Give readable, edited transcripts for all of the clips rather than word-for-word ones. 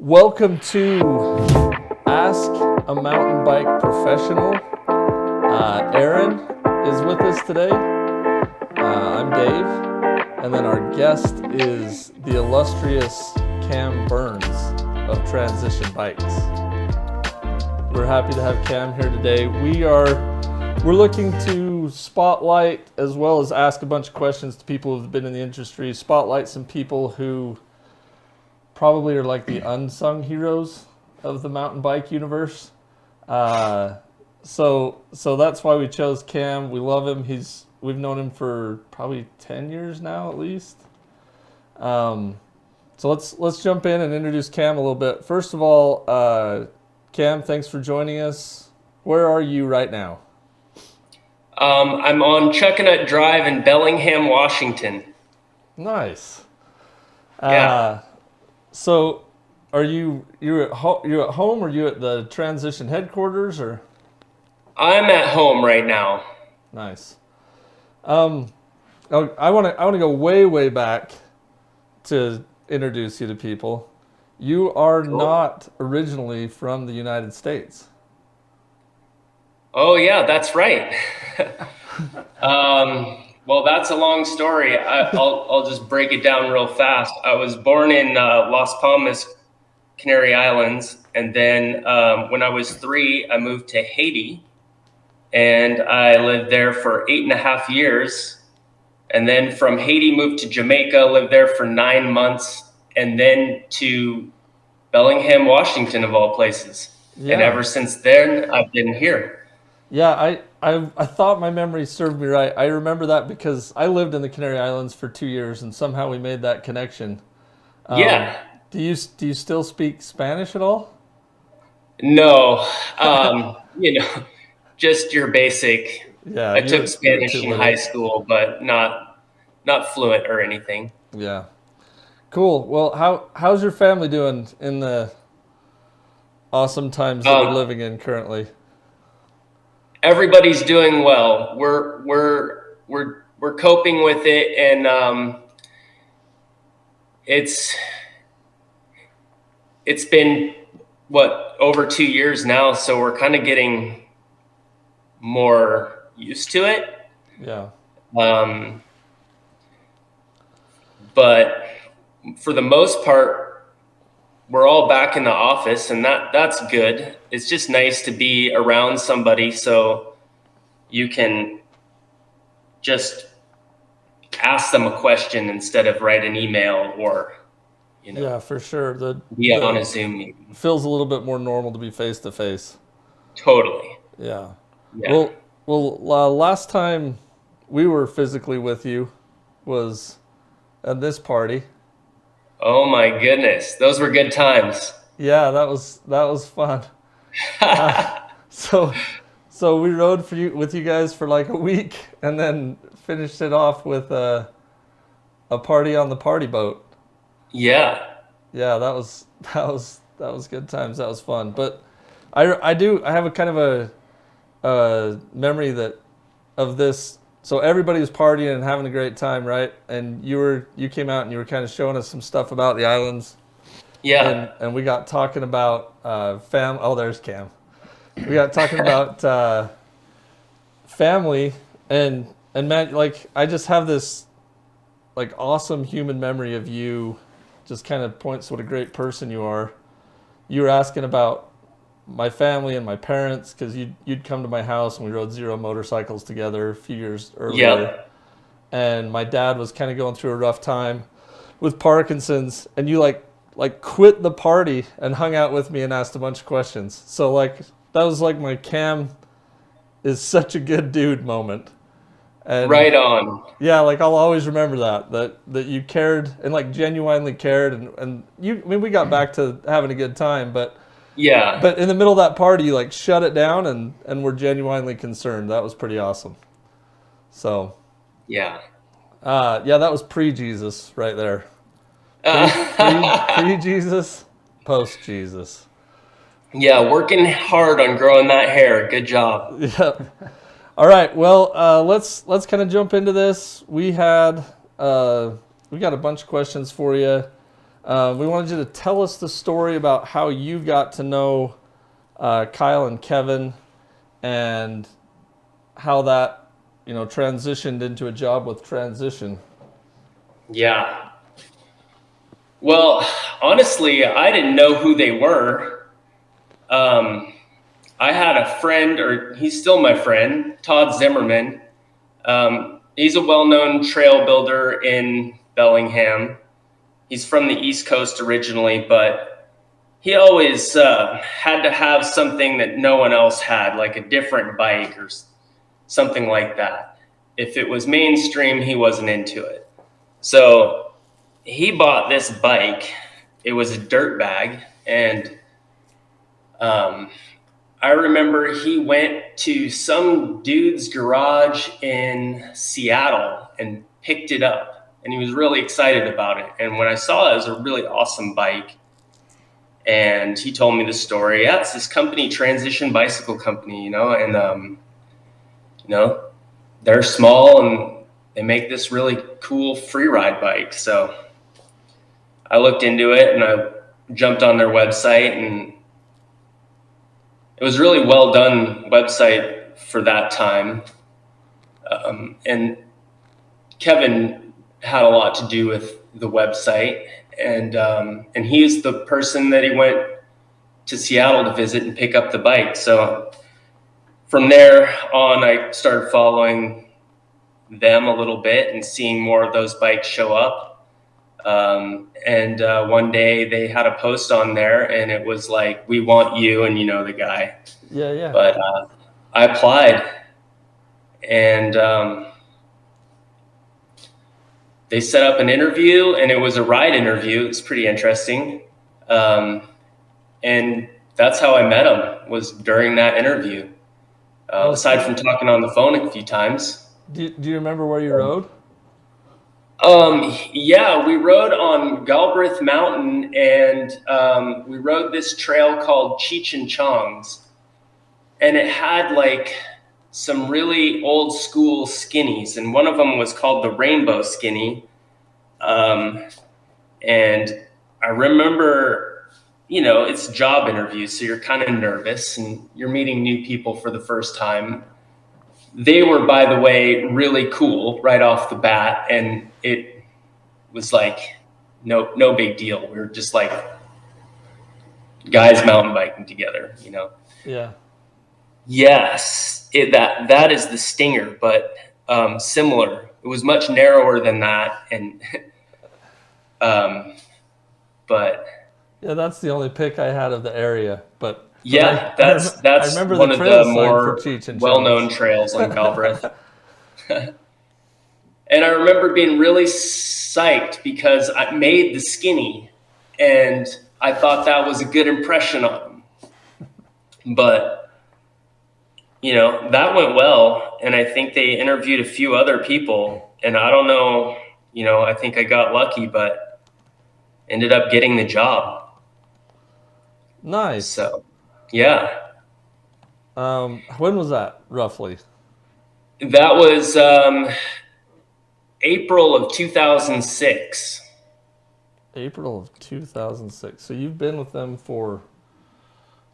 Welcome to Ask a Mountain Bike Professional. Aaron is with us today. I'm Dave. And then our guest is the illustrious Cam Burns of Transition Bikes. We're happy to have Cam here today. We're looking to spotlight as well as ask a bunch of questions to people who've been in the industry, spotlight some people who probably are like the unsung heroes of the mountain bike universe. So that's why we chose Cam. We love him. We've known him for probably 10 years now at least. So let's jump in and introduce Cam a little bit. First of all, Cam, thanks for joining us. Where are you right now? I'm on Chuckanut Drive in Bellingham, Washington. Nice. Yeah. So, you're at home, or you at the transition headquarters, or? I'm at home right now. Nice. I want to go way back to introduce you to people. You are not originally from the United States. Oh yeah, that's right. Well, that's a long story. I'll just break it down real fast. I was born in Las Palmas, Canary Islands, and then when I was 3, I moved to Haiti, and I lived there for 8.5 years. And then from Haiti, moved to Jamaica, lived there for 9 months, and then to Bellingham, Washington, of all places. Yeah. And ever since then, I've been here. Yeah, I thought my memory served me right. I remember that because I lived in the Canary Islands for 2 years, and somehow we made that connection. Yeah. Do you still speak Spanish at all? No. Just your basic. Yeah. I took Spanish in high school, but not fluent or anything. Yeah. Cool. Well, how's your family doing in the awesome times that we're living in currently? Everybody's doing well. We're coping with it, and it's been over 2 years now, so we're kind of getting more used to it. Yeah. But for the most part, we're all back in the office, and that's good. It's just nice to be around somebody so you can just ask them a question instead of write an email or, Yeah, for sure. Be on a Zoom meeting. Feels a little bit more normal to be face to face. Totally. Yeah. Well, last time we were physically with you was at this party. Oh my goodness, those were good times. Yeah, that was fun. So we rode with you guys for like a week, and then finished it off with a party on the party boat. Yeah. Yeah, that was good times. That was fun. But I have a kind of a memory of this. So everybody was partying and having a great time, right? And you came out and you were kind of showing us some stuff about the islands. Yeah. And we got talking about Oh, there's Cam. We got talking about family and man, like I just have this like awesome human memory of you. Just kind of points what a great person you are. You were asking about my family and my parents because you'd come to my house and we rode Zero motorcycles together a few years earlier. Yeah. And my dad was kind of going through a rough time with Parkinson's, and you like quit the party and hung out with me and asked a bunch of questions. So like that was like my Cam is such a good dude moment. And right on. Yeah, like I'll always remember that you cared and like genuinely cared, and we got back to having a good time, but yeah. But in the middle of that party, you like shut it down and were genuinely concerned. That was pretty awesome. So yeah. That was pre-Jesus right there. Pre-Jesus, post-Jesus. Yeah, working hard on growing that hair. Good job. Yeah. All right. Well, let's kind of jump into this. We got a bunch of questions for you. We wanted you to tell us the story about how you got to know Kyle and Kevin, and how that, transitioned into a job with Transition. Yeah. Well, honestly, I didn't know who they were. I had a friend, or he's still my friend, Todd Zimmerman. He's a well-known trail builder in Bellingham. He's from the East Coast originally, but he always had to have something that no one else had, like a different bike or something like that. If it was mainstream, he wasn't into it. So he bought this bike. It was a dirt bag, and I remember he went to some dude's garage in Seattle and picked it up, and he was really excited about it. And when I saw it, it was a really awesome bike. And he told me the story. Yeah, it's this company, Transition Bicycle Company, and they're small and they make this really cool free ride bike. So I looked into it and I jumped on their website, and it was really well done website for that time. And Kevin had a lot to do with the website, and he's the person that he went to Seattle to visit and pick up the bike. So from there on, I started following them a little bit and seeing more of those bikes show up. And one day they had a post on there, and it was like, "We want you," and the guy. Yeah. But I applied, and they set up an interview, and it was a ride interview. It was pretty interesting. And that's how I met him, was during that interview. Aside from talking on the phone a few times. Do you remember where you rode? Yeah, we rode on Galbraith Mountain, and we rode this trail called Cheech and Chong's, and it had like some really old school skinnies, and one of them was called the Rainbow Skinny. And I remember, it's a job interview, so you're kind of nervous and you're meeting new people for the first time. They were, by the way, really cool right off the bat, and it was like no big deal. We were just like guys mountain biking together, Yeah. Yes, that is the stinger, but similar. It was much narrower than that, and but yeah, that's the only pick I had of the area. But yeah, I that's remember one the of trail the sign more for Cheech and well-known Chong's. trails on Galbraith. And I remember being really psyched because I made the skinny, and I thought that was a good impression on them. But that went well, and I think they interviewed a few other people, and I don't know, I think I got lucky, but ended up getting the job. Nice. So, yeah. When was that, roughly? That was April of 2006. April of 2006. So you've been with them for,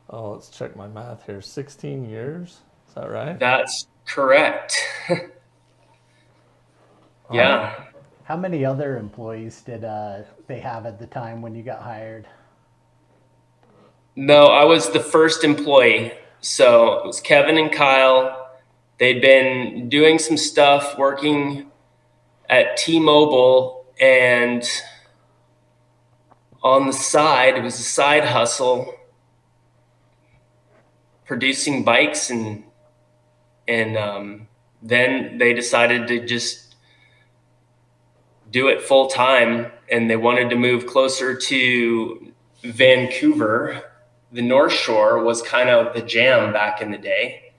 let's check my math here, 16 years? Is that right? That's correct. Yeah. How many other employees did they have at the time when you got hired? No, I was the first employee. So it was Kevin and Kyle. They'd been doing some stuff, working at T-Mobile, and on the side, it was a side hustle, producing bikes, and then they decided to just do it full time, and they wanted to move closer to Vancouver. The North Shore was kind of the jam back in the day.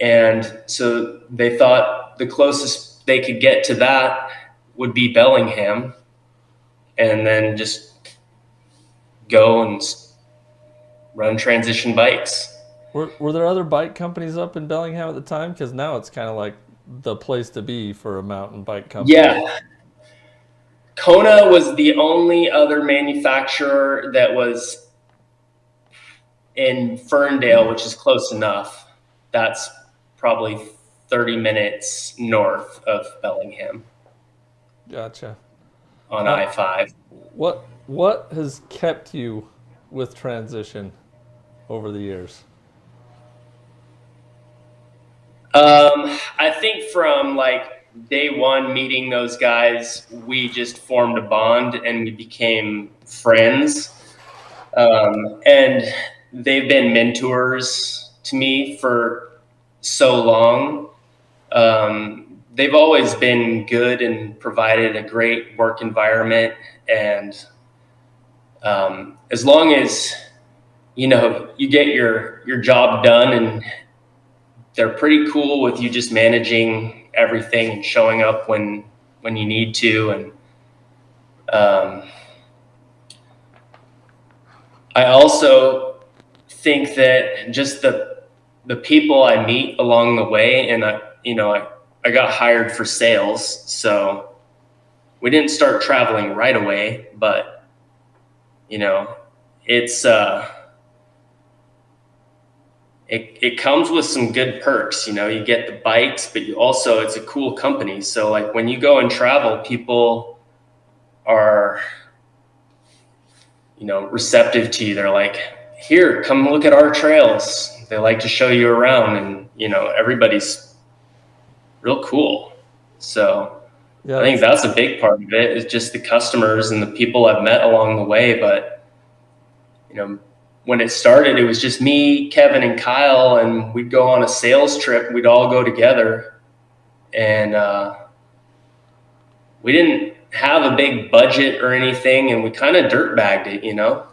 And so they thought the closest they could get to that would be Bellingham, and then just go and run Transition bikes. Were there other bike companies up in Bellingham at the time? Because now it's kind of like the place to be for a mountain bike company. Yeah. Kona was the only other manufacturer that was in Ferndale, which is close enough. That's probably 30 minutes north of Bellingham Gotcha. on I-5. What has kept you with Transition over the years? I think from like day one meeting those guys, we just formed a bond and we became friends. And they've been mentors to me for so long. They've always been good and provided a great work environment. And as long as, you know, you get your job done, and they're pretty cool with you just managing everything and showing up when you need to. And I also think that just the people I meet along the way, and I got hired for sales, so we didn't start traveling right away, but you know, it's it comes with some good perks. You know, you get the bikes, but it's a cool company. So like when you go and travel, people are, you know, receptive to you. They're like, here, come look at our trails. They like to show you around, and you know, everybody's real cool. So Yeah, I think that's a big part of it, is just the customers and the people I've met along the way. But you know, when it started, it was just me, Kevin, and Kyle, and we'd go on a sales trip. We'd all go together, and we didn't have a big budget or anything, and we kind of dirtbagged it, you know.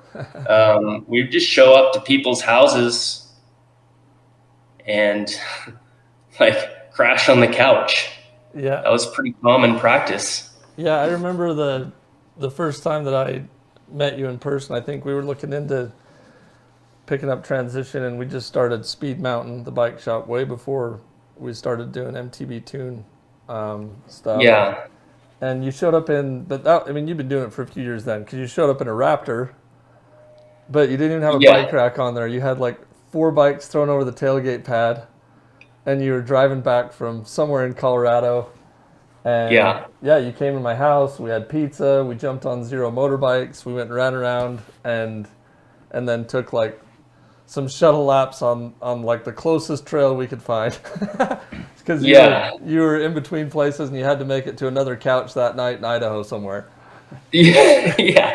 We'd just show up to people's houses and like crash on the couch. Yeah. That was pretty common practice. Yeah, I remember the first time that I met you in person. I think we were looking into picking up Transition, and we just started Speed Mountain, the bike shop, way before we started doing MTBTune stuff. Yeah. And you showed up in, I mean, you've been doing it for a few years then, because you showed up in a Raptor, but you didn't even have a bike rack on there. You had like 4 bikes thrown over the tailgate pad, and you were driving back from somewhere in Colorado. And yeah, you came to my house. We had pizza. We jumped on Zero motorbikes. We went and ran around, and then took like some shuttle laps on like the closest trail we could find. Because you were in between places, and you had to make it to another couch that night in Idaho somewhere. Yeah.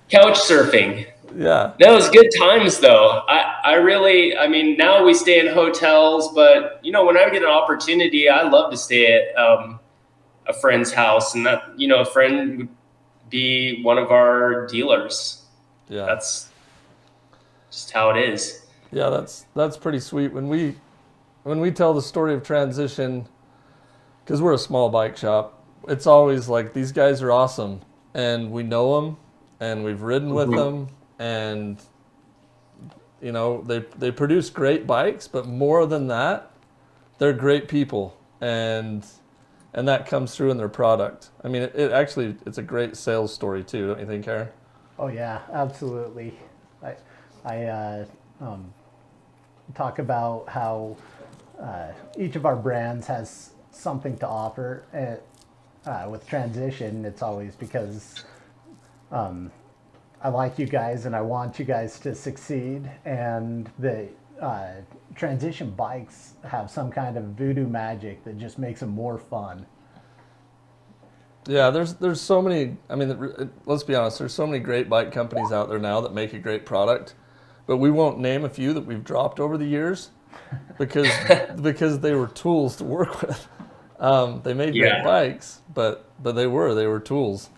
Couch surfing. Yeah. That was good times, though. I mean, now we stay in hotels, but you know, when I get an opportunity, I love to stay at a friend's house, and that, you know, a friend would be one of our dealers. Yeah. That's just how it is. Yeah, that's pretty sweet. When we tell the story of Transition, because we're a small bike shop, it's always like, these guys are awesome, and we know them, and we've ridden with them, and you know, they produce great bikes, but more than that, they're great people, and that comes through in their product. I mean, it's a great sales story too, don't you think, Aaron? Oh yeah, absolutely. I talk about how each of our brands has something to offer. With Transition, it's always because I like you guys and I want you guys to succeed, and the Transition bikes have some kind of voodoo magic that just makes them more fun. Yeah, there's so many. I mean, let's be honest. There's so many great bike companies out there now that make a great product, but we won't name a few that we've dropped over the years because they were tools to work with. They made great bikes, but they were tools.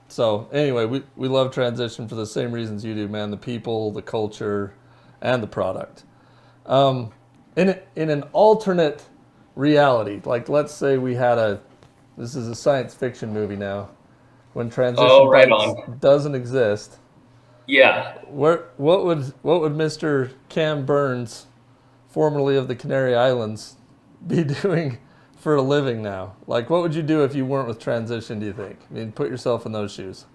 So anyway, we love Transition for the same reasons you do, man. The people, the culture, and the product. In an alternate reality, like let's say we had this is a science fiction movie now, when Transition bikes doesn't exist. Yeah. What would Mr. Cam Burns, formerly of the Canary Islands, be doing for a living now? Like, what would you do if you weren't with Transition, do you think? I mean, put yourself in those shoes.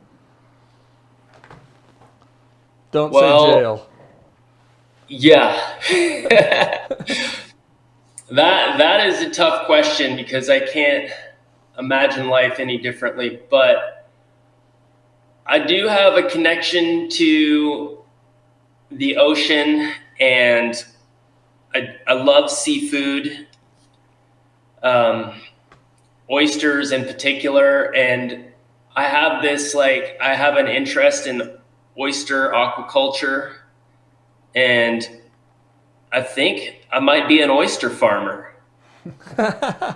Don't say jail. Yeah. That is a tough question because I can't imagine life any differently, but I do have a connection to the ocean, and I love seafood, oysters in particular, and I have an interest in oyster aquaculture, and I think I might be an oyster farmer. I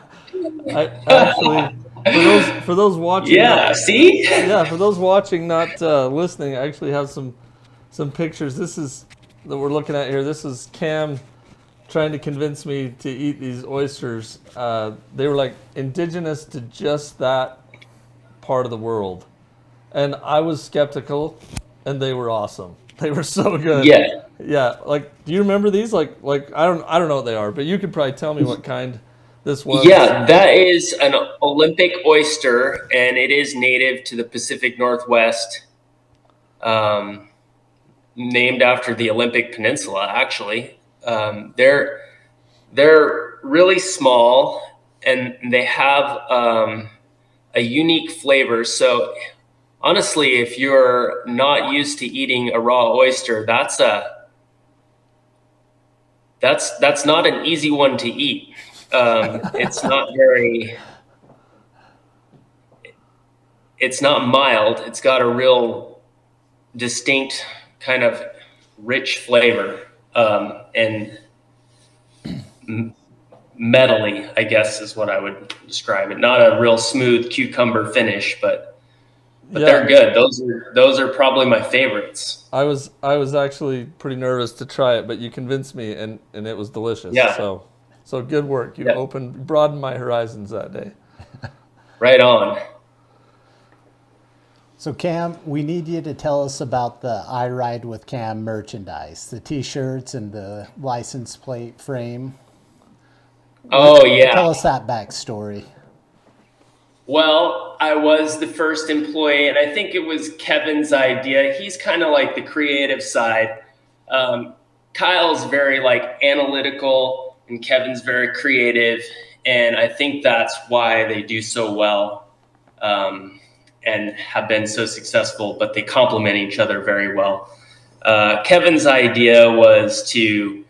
actually, for those watching, yeah, see? Yeah, for those watching, not listening, I actually have some pictures. This is that we're looking at here. This is Cam trying to convince me to eat these oysters. They were like indigenous to just that part of the world, and I was skeptical, and they were awesome. They were so good. Yeah. Yeah. Like, do you remember these? Like I don't know what they are, but you could probably tell me what kind this was. Yeah, that is an Olympic oyster, and it is native to the Pacific Northwest. Named after the Olympic Peninsula, actually. They're really small, and they have a unique flavor. So honestly, if you're not used to eating a raw oyster, that's not an easy one to eat. It's not mild. It's got a real distinct kind of rich flavor, and metally, I guess is what I would describe it. Not a real smooth cucumber finish, but yeah, they're good. Those are probably my favorites. I was actually pretty nervous to try it, but you convinced me, and it was delicious. Yeah. So good work. You broadened my horizons that day. Right on. So Cam, we need you to tell us about the I Ride with Cam merchandise, the t-shirts and the license plate frame. Oh, yeah. Tell us that backstory. Well, I was the first employee, and I think it was Kevin's idea. He's kind of like the creative side. Kyle's very like analytical, and Kevin's very creative, and I think that's why they do so well. And have been so successful, but they complement each other very well. Kevin's idea was to,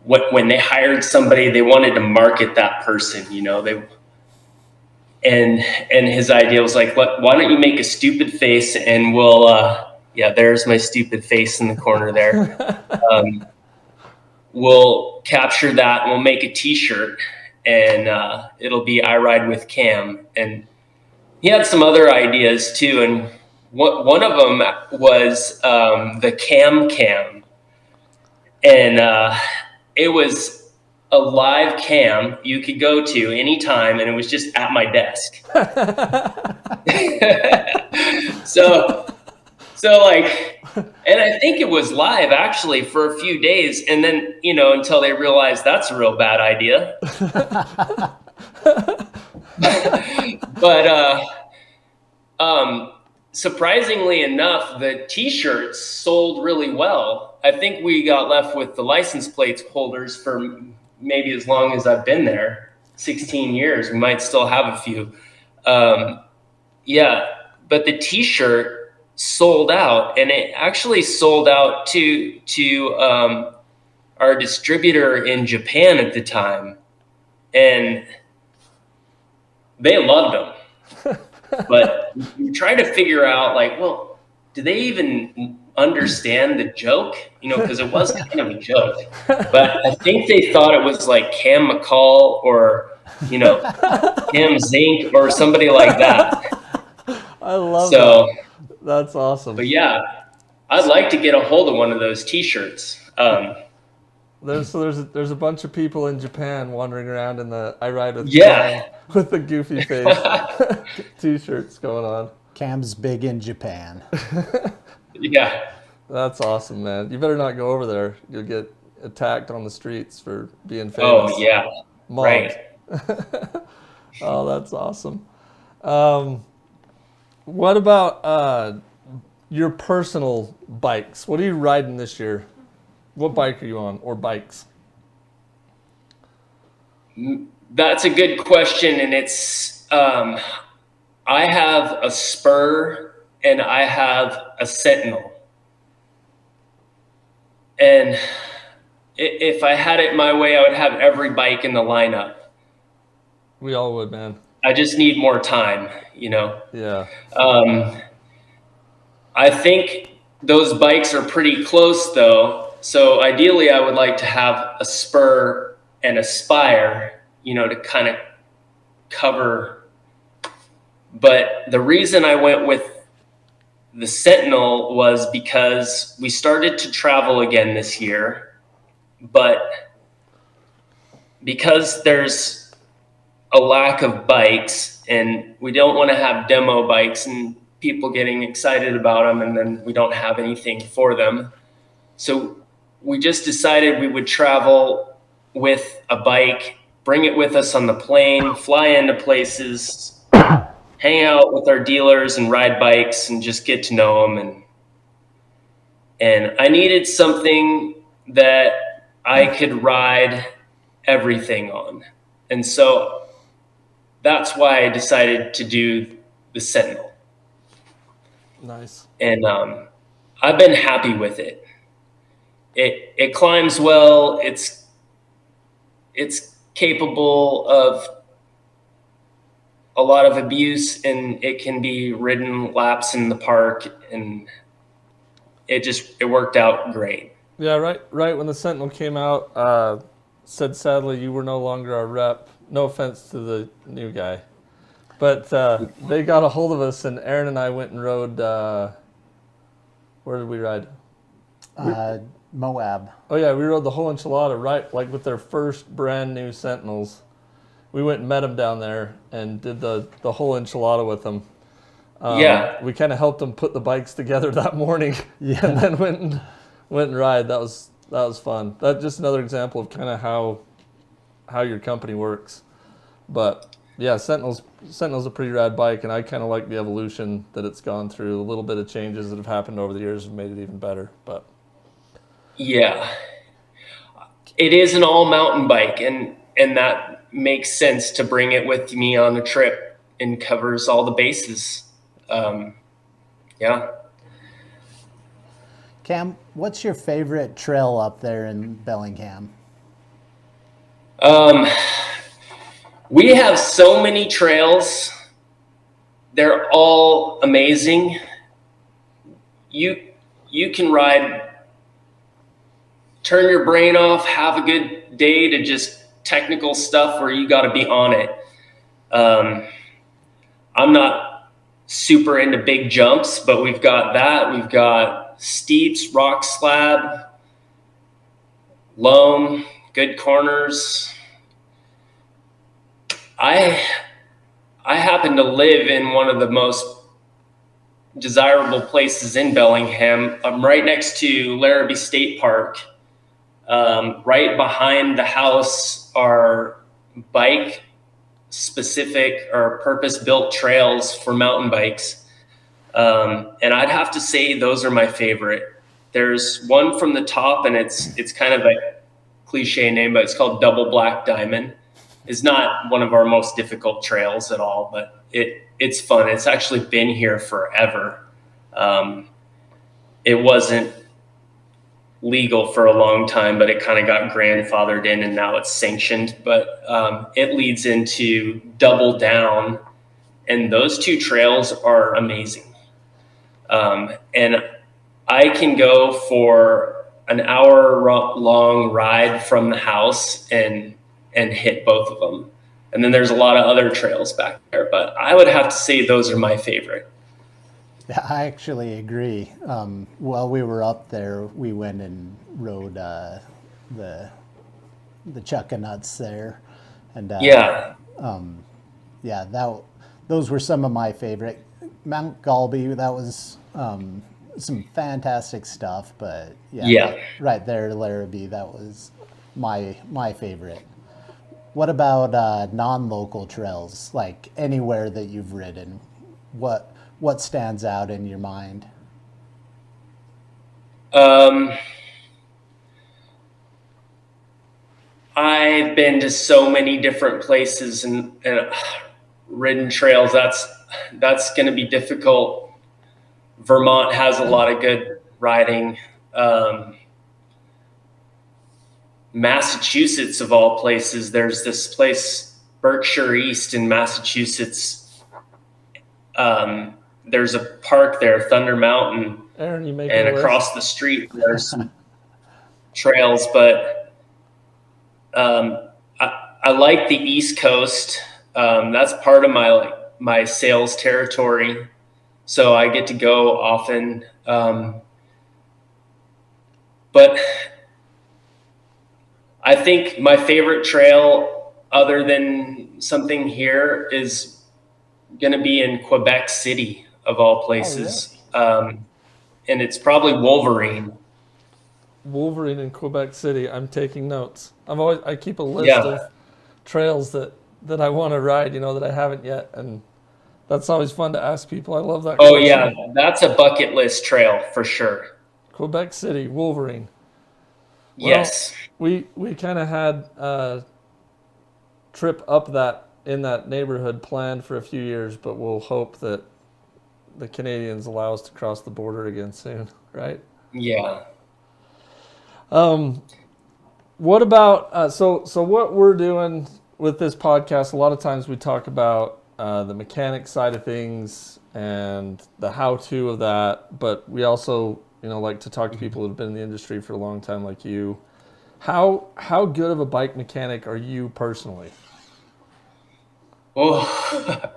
when they hired somebody, they wanted to market that person, and his idea was like, why don't you make a stupid face, and we'll, there's my stupid face in the corner there. We'll capture that and we'll make a t-shirt, and it'll be I Ride with Cam. And he had some other ideas too, and one of them was the cam, and it was a live cam you could go to anytime, and it was just at my desk. so like, and I think it was live actually for a few days, and then until they realized that's a real bad idea. But surprisingly enough, the t-shirts sold really well. I think we got left with the license plates holders for maybe as long as I've been there, 16 years. We might still have a few. But the t-shirt sold out, and it actually sold out to our distributor in Japan at the time, and they loved them. But we tried to figure out, do they even understand the joke? Because it was kind of a joke. But I think they thought it was like Cam McCall or, Cam Zink or somebody like that. I love that. That's awesome. But yeah, I'd like to get a hold of one of those t-shirts. There's a bunch of people in Japan wandering around in the I Ride with Cam with the goofy face t-shirts going on. Cam's big in Japan. Yeah. That's awesome, man. You better not go over there. You'll get attacked on the streets for being famous. Oh, yeah. Mobbed. Right. Oh, that's awesome. What about your personal bikes? What are you riding this year? What bike are you on, or bikes? That's a good question, and it's I have a Spur and I have a Sentinel, and if I had it my way, I would have every bike in the lineup. We all would, man. I just need more time, you know. Yeah. I think those bikes are pretty close though. So ideally I would like to have a Spur and a Spire, you know, to kind of cover. But the reason I went with the Sentinel was because we started to travel again this year, but because there's a lack of bikes and we don't want to have demo bikes and people getting excited about them and then we don't have anything for them. So we just decided we would travel with a bike, bring it with us on the plane, fly into places, hang out with our dealers and ride bikes and just get to know them. And I needed something that I could ride everything on. And so that's why I decided to do the Sentinel. Nice. And I've been happy with it. It climbs well. It's capable of a lot of abuse, and it can be ridden laps in the park, and it worked out great. Yeah, right when the Sentinel came out, said sadly you were no longer our rep. No offense to the new guy. But they got a hold of us, and Aaron and I went and rode, where did we ride? Moab. Oh yeah, we rode the whole enchilada, right, like with their first brand new Sentinels. We went and met them down there and did the whole enchilada with them. Yeah. We kind of helped them put the bikes together that morning, and then went and ride. That was fun. That's just another example of kind of how your company works. But yeah, Sentinel's a pretty rad bike, and I kind of like the evolution that it's gone through. A little bit of changes that have happened over the years have made it even better. But yeah, it is an all mountain bike, and that makes sense to bring it with me on a trip and covers all the bases. Yeah. Cam, what's your favorite trail up there in Bellingham? We have so many trails. They're all amazing. You can ride, turn your brain off, have a good day, to just technical stuff where you got to be on it. I'm not super into big jumps, but we've got that. We've got steeps, rock slab, loam, good corners. I happen to live in one of the most desirable places in Bellingham. I'm right next to Larrabee State Park. Right behind the house are bike specific or purpose-built trails for mountain bikes. And I'd have to say those are my favorite. There's one from the top, and it's kind of a cliche name, but it's called Double Black Diamond. It's not one of our most difficult trails at all, but it's fun. It's actually been here forever. It wasn't legal for a long time, but it kind of got grandfathered in, and now it's sanctioned. But it leads into Double Down, and those two trails are amazing. And I can go for an hour-long ride from the house and hit both of them. And then there's a lot of other trails back there, but I would have to say those are my favorite. Yeah, I actually agree. While we were up there, we went and rode the Chuckanuts there, and those were some of my favorite. Mount Galby, that was some fantastic stuff, but right there, Larrabee, that was my favorite. What about non-local trails, like anywhere that you've ridden? What stands out in your mind? Um, I've been to so many different places and ridden trails. That's going to be difficult. Vermont has a lot of good riding. Massachusetts, of all places, there's this place, Berkshire East in Massachusetts. There's a park there, Thunder Mountain, Aaron, you make and a list? across the street there's some trails. But I like the East Coast. That's part of my sales territory, so I get to go often. But I think my favorite trail, other than something here, is going to be in Quebec City, of all places. And it's probably Wolverine. Wolverine in Quebec City. I'm taking notes. I keep a list of trails that I want to ride, that I haven't yet, and that's always fun to ask people. I love that. Oh question. yeah, that's a bucket list trail for sure. Quebec City, Wolverine. Yes. Well, we kind of had a trip up in that neighborhood planned for a few years, but we'll hope that the Canadians allow us to cross the border again soon, right? Yeah. What about so what we're doing with this podcast? A lot of times we talk about the mechanic side of things and the how-to of that, but we also like to talk to people who've been in the industry for a long time, like you. How good of a bike mechanic are you personally? Oh,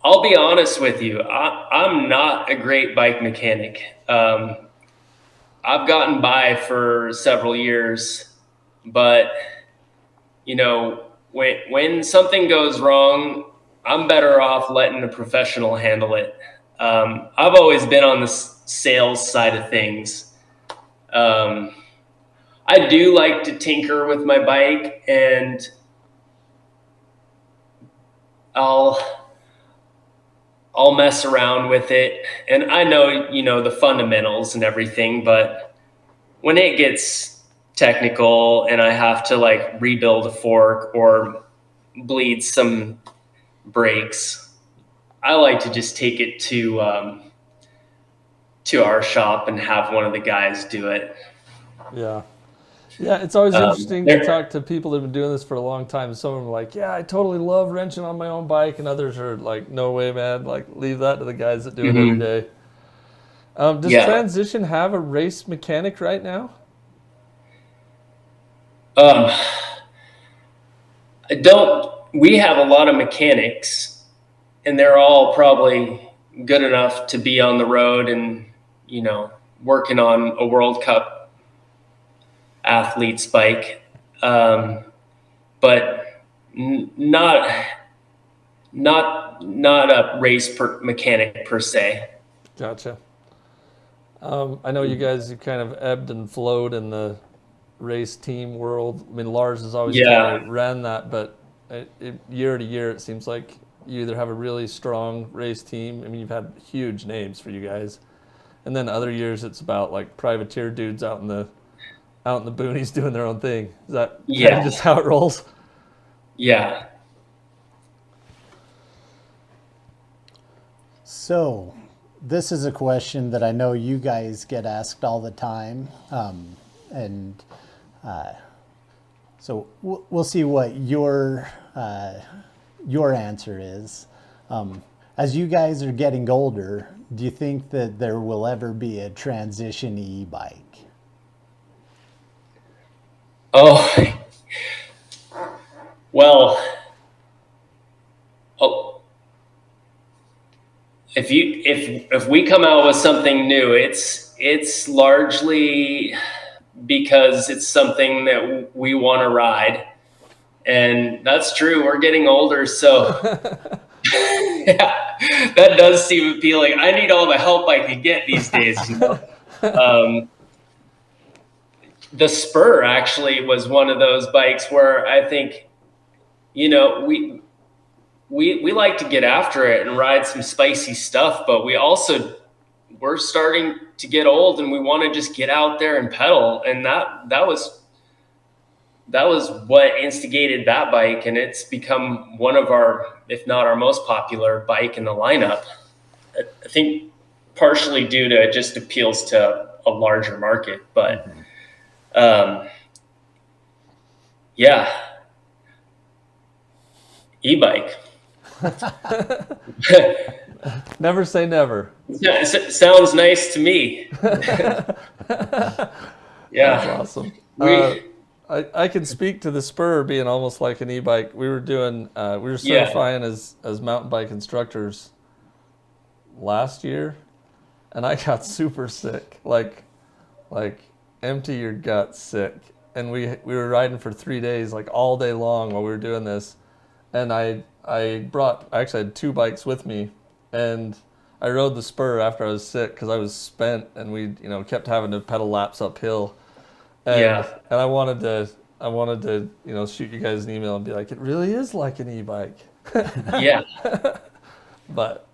I'll be honest with you. I'm not a great bike mechanic. I've gotten by for several years, but when something goes wrong, I'm better off letting a professional handle it. I've always been on the sales side of things. I do like to tinker with my bike, and I'll mess around with it. And I know, the fundamentals and everything, but when it gets technical and I have to rebuild a fork or bleed some brakes, I like to just take it to our shop and have one of the guys do it. Yeah. Yeah, it's always interesting to talk to people that have been doing this for a long time. Some of them are like, yeah, I totally love wrenching on my own bike. And others are like, no way, man. Leave that to the guys that do it every day. Does Transition have a race mechanic right now? We have a lot of mechanics, and they're all probably good enough to be on the road and, working on a World Cup athlete's bike, but not a race mechanic per se. Gotcha. I know you guys have kind of ebbed and flowed in the race team world. I mean, Lars has always kind of ran that, but year to year, it seems like you either have a really strong race team. I mean, you've had huge names for you guys, and then other years it's about privateer dudes out in the boonies doing their own thing. Is that kind of just how it rolls? Yeah. So, this is a question that I know you guys get asked all the time, so we'll see what your answer is. As you guys are getting older, do you think that there will ever be a Transition e-bike? Oh, well, if we come out with something new, it's largely because it's something that we want to ride, and that's true. We're getting older, so yeah, that does seem appealing. I need all the help I can get these days. the Spur actually was one of those bikes where I think, you know, we like to get after it and ride some spicy stuff, but we're starting to get old and we want to just get out there and pedal. And that was what instigated that bike. And it's become one of our, if not our most popular bike in the lineup. I think partially due to it just appeals to a larger market, but yeah, e-bike. Never say never. Yeah, it sounds nice to me. Yeah, that's awesome. I can speak to the Spur being almost like an e-bike. We were certifying as mountain bike instructors last year, and I got super sick, like empty your gut sick. And we were riding for 3 days, like all day long while we were doing this. And I actually had 2 bikes with me, and I rode the Spur after I was sick because I was spent, and we kept having to pedal laps uphill. And I wanted to shoot you guys an email and be like, it really is like an e-bike. Yeah. But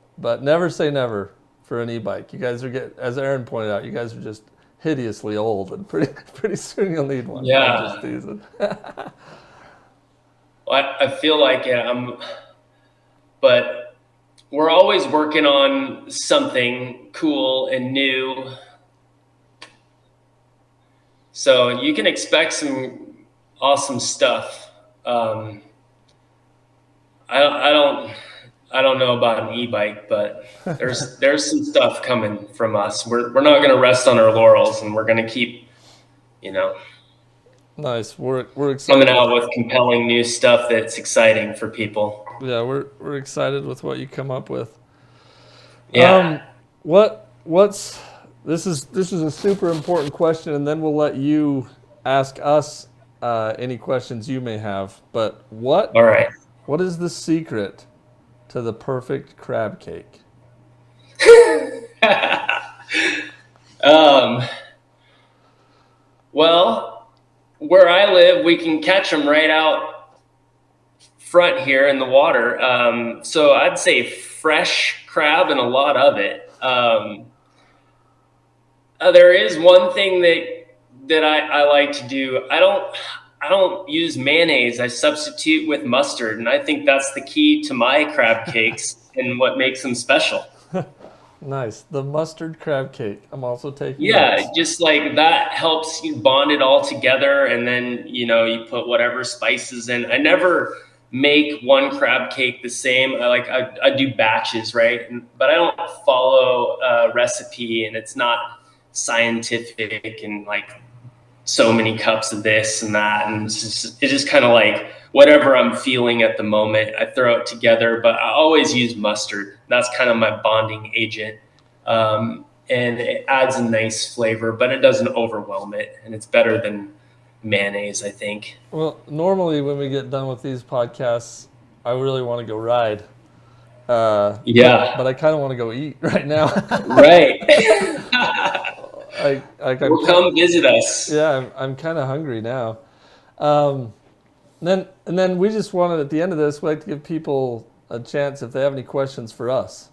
never say never for an e-bike. You guys as Aaron pointed out, you guys are just hideously old, and pretty soon you'll need one. Yeah. I'm just teasing. I feel like but we're always working on something cool and new. So you can expect some awesome stuff. I don't know about an e-bike, but there's some stuff coming from us. We're not going to rest on our laurels, and we're going to keep, Nice. We're excited. Coming out with compelling new stuff that's exciting for people. Yeah, we're excited with what you come up with. Yeah. This is a super important question, and then we'll let you ask us any questions you may have. But All right. What is the secret to the perfect crab cake? Well, where I live, we can catch them right out front here in the water. So I'd say fresh crab and a lot of it. There is one thing that I like to do. I don't use mayonnaise. I substitute with mustard, and I think that's the key to my crab cakes and what makes them special. Nice. The mustard crab cake. I'm also taking notes. Notes. Just like that helps you bond it all together, and then you put whatever spices in. I never make one crab cake the same. I do batches, right? But I don't follow a recipe, and it's not scientific and like so many cups of this and that, and it's just kind of like whatever I'm feeling at the moment, I throw it together. But I always use mustard. That's kind of my bonding agent, and it adds a nice flavor, but it doesn't overwhelm it, and it's better than mayonnaise, I think. Well, normally when we get done with these podcasts, I really want to go ride. But I kind of want to go eat right now. Right. Come visit us. Yeah, I'm kind of hungry now. And then we just wanted, at the end of this, we'd like to give people a chance if they have any questions for us.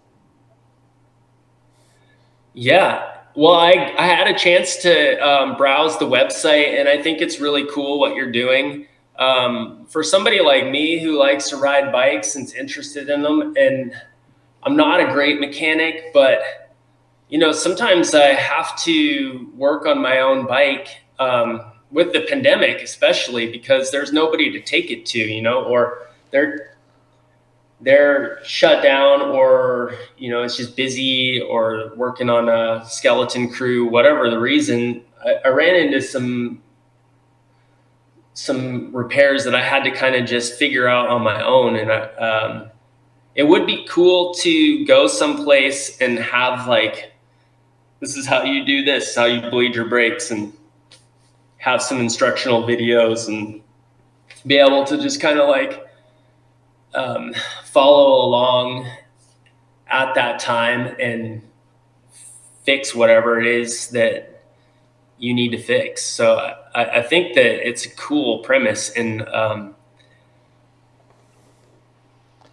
Yeah. Well, I had a chance to browse the website, and I think it's really cool what you're doing. For somebody like me who likes to ride bikes and's interested in them, and I'm not a great mechanic, but sometimes I have to work on my own bike, with the pandemic, especially because there's nobody to take it to, or they're shut down, or, it's just busy, or working on a skeleton crew, whatever the reason. I ran into some repairs that I had to kind of just figure out on my own. And it would be cool to go someplace and have this is how you do this, how you bleed your brakes, and have some instructional videos and be able to just kind of follow along at that time and fix whatever it is that you need to fix. So I think that it's a cool premise, and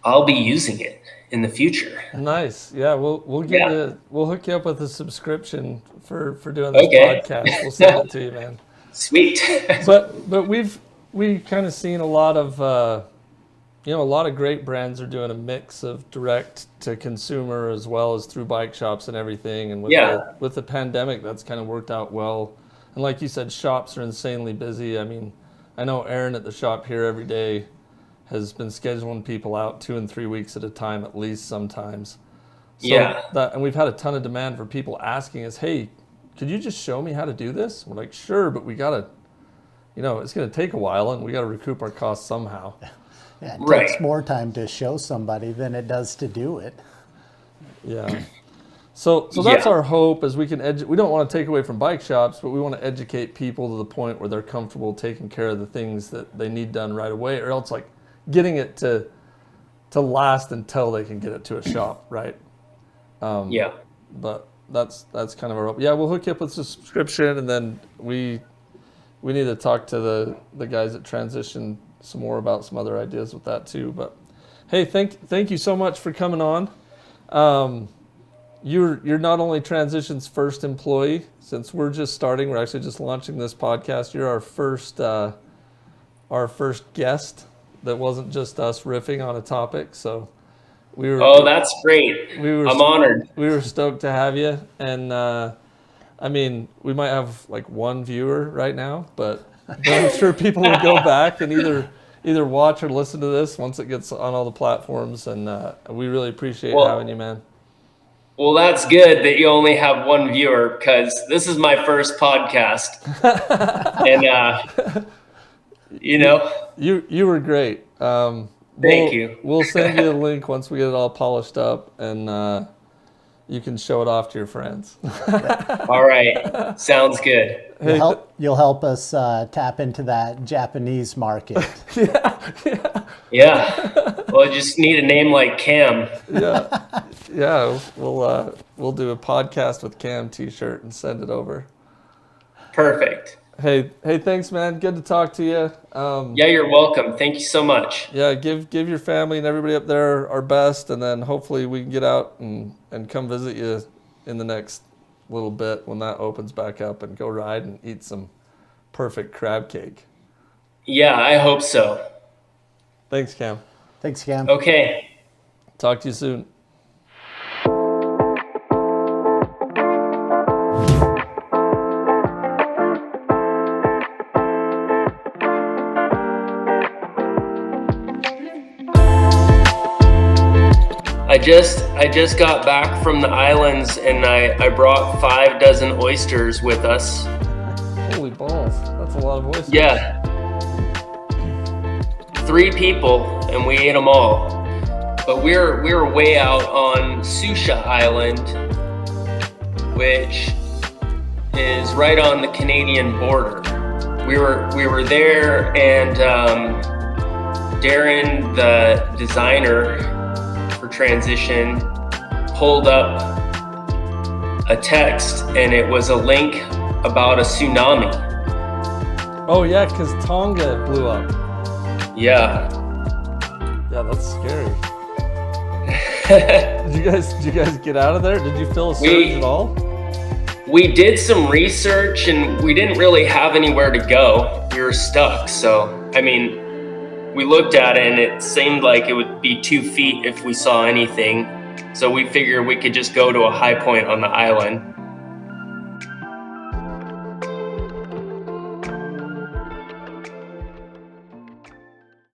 I'll be using it in the future. Nice. Yeah, we'll give Yeah. you, we'll hook you up with a subscription for doing this Okay. podcast. We'll send it to you, man. Sweet. But we've kind of seen a lot of a lot of great brands are doing a mix of direct to consumer as well as through bike shops and everything. And with the pandemic, that's kind of worked out well. And like you said, shops are insanely busy. I mean, I know Aaron at the shop here every day has been scheduling people out 2 and 3 weeks at a time, at least sometimes. So and we've had a ton of demand for people asking us, hey, could you just show me how to do this? We're like, sure, but we got to, it's going to take a while and we got to recoup our costs somehow. Yeah, it takes more time to show somebody than it does to do it. Yeah. So that's our hope, is we can we don't want to take away from bike shops, but we want to educate people to the point where they're comfortable taking care of the things that they need done right away, or else like getting it to last until they can get it to a shop, right? But that's kind of our hope. Yeah, we'll hook you up with a subscription, and then we need to talk to the guys at Transition some more about some other ideas with that too. But hey, thank you so much for coming on. You're not only Transition's first employee, since we're just starting, we're actually just launching this podcast. You're our first guest that wasn't just us riffing on a topic. So we were. Oh, that's great. I'm honored. We were stoked to have you, and I mean, we might have like one viewer right now, but I'm sure people will go back and either watch or listen to this once it gets on all the platforms. And we really appreciate having you, man. Well, that's good that you only have one viewer, because this is my first podcast. And, You were great. Thank you. We'll send you a link once we get it all polished up, and you can show it off to your friends. All right. Sounds good. You'll help us tap into that Japanese market. Yeah. Well, I just need a name like Cam. Yeah. We'll do a podcast with Cam T-shirt and send it over. Perfect. Hey, thanks, man. Good to talk to you. Yeah, you're welcome. Thank you so much. Yeah, give your family and everybody up there our best, and then hopefully we can get out and come visit you in the next little bit when that opens back up, and go ride and eat some perfect crab cake. Yeah, I hope so. Thanks, Cam. Thanks, Cam. Okay. Talk to you soon. I just got back from the islands, and I brought 5 dozen oysters with us. Holy balls. That's a lot of oysters. Yeah. 3 people, and we ate them all. But we were way out on Susha Island, which is right on the Canadian border. We were there, and Darren, the designer for Transition, pulled up a text, and it was a link about a tsunami. Oh yeah, because Tonga blew up. Yeah. Yeah, that's scary. Did you guys get out of there? Did you feel a surge at all? We did some research, and we didn't really have anywhere to go. We were stuck. So, I mean, we looked at it, and it seemed like it would be 2 feet if we saw anything. So we figured we could just go to a high point on the island.